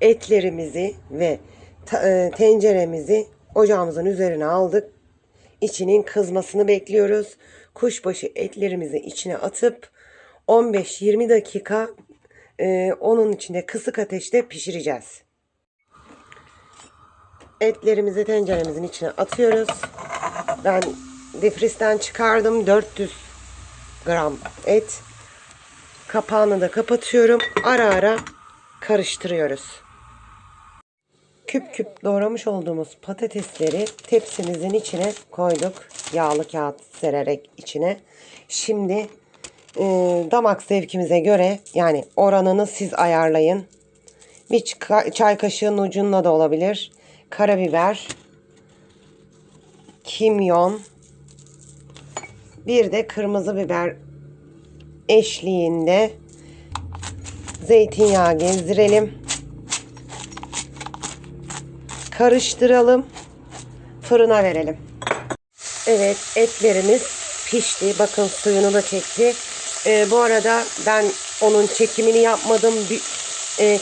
Etlerimizi ve tenceremizi ocağımızın üzerine aldık. İçinin kızmasını bekliyoruz. Kuşbaşı etlerimizi içine atıp 15-20 dakika onun içinde kısık ateşte pişireceğiz. Etlerimizi tenceremizin içine atıyoruz. Ben difristen çıkardım 400 gram et. Kapağını da kapatıyorum. Ara ara karıştırıyoruz. Küp küp doğramış olduğumuz patatesleri tepsimizin içine koyduk. Yağlı kağıt sererek içine. Şimdi damak zevkimize göre, yani oranını siz ayarlayın. Bir çay kaşığının ucunda da olabilir. Karabiber, kimyon, bir de kırmızı biber eşliğinde zeytinyağı gezdirelim. Karıştıralım. Fırına verelim. Evet, etlerimiz pişti. Bakın suyunu da çekti. Bu arada ben onun çekimini yapmadım.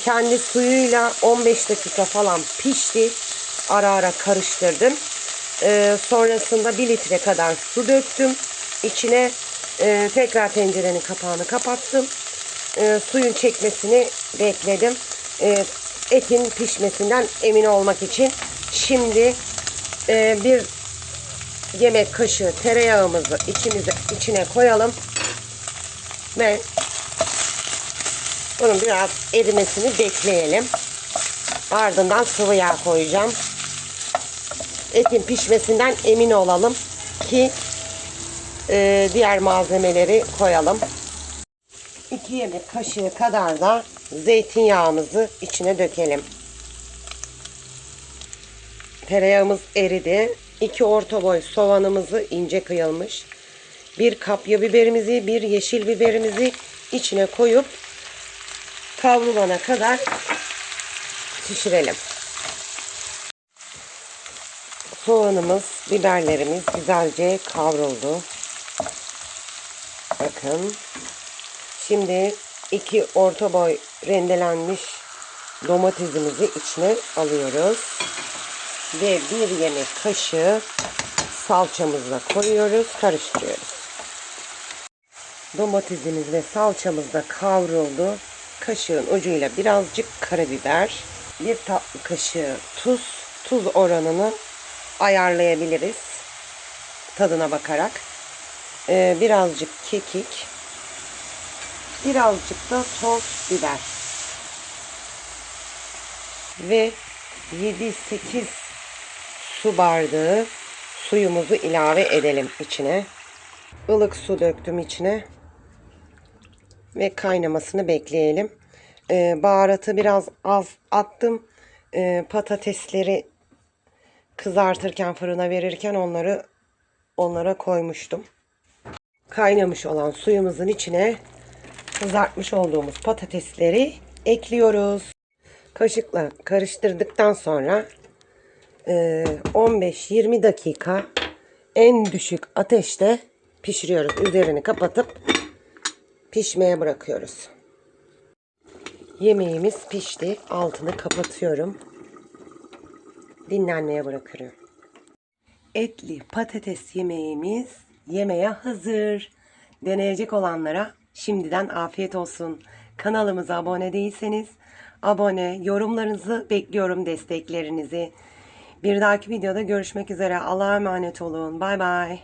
Kendi suyuyla 15 dakika falan pişti. Ara ara karıştırdım. Sonrasında 1 litre kadar su döktüm. İçine tekrar tencerenin kapağını kapattım. Suyun çekmesini bekledim. Etin pişmesinden emin olmak için. Şimdi bir yemek kaşığı tereyağımızı içine koyalım ve bunun biraz erimesini bekleyelim. Ardından sıvı yağ koyacağım. Etin pişmesinden emin olalım ki diğer malzemeleri koyalım. 2 yemek kaşığı kadar da zeytinyağımızı içine dökelim. Tereyağımız eridi. 2 orta boy soğanımızı ince kıyılmış. 1 kapya biberimizi, 1 yeşil biberimizi içine koyup kavrulana kadar pişirelim. Soğanımız, biberlerimiz güzelce kavruldu. Bakın. Şimdi 2 orta boy rendelenmiş domatesimizi içine alıyoruz. Ve 1 yemek kaşığı salçamızla koyuyoruz. Karıştırıyoruz. Domatesimiz ve salçamız da kavruldu. Kaşığın ucuyla birazcık karabiber, 1 tatlı kaşığı tuz. Tuz oranını ayarlayabiliriz. Tadına bakarak. Birazcık kekik. Birazcık da toz biber. Ve 7-8 su bardağı suyumuzu ilave edelim içine. Ilık su döktüm içine. Ve kaynamasını bekleyelim. Baharatı biraz az attım. Patatesleri kızartırken, fırına verirken onlara koymuştum. Kaynamış olan suyumuzun içine kızartmış olduğumuz patatesleri ekliyoruz. Kaşıkla karıştırdıktan sonra 15-20 dakika en düşük ateşte pişiriyoruz. Üzerini kapatıp pişmeye bırakıyoruz. Yemeğimiz pişti. Altını kapatıyorum. Dinlenmeye bırakıyorum. Etli patates yemeğimiz yemeğe hazır. Deneyecek olanlara şimdiden afiyet olsun. Kanalımıza abone değilseniz abone, yorumlarınızı bekliyorum, desteklerinizi. Bir dahaki videoda görüşmek üzere. Allah'a emanet olun. Bay bay.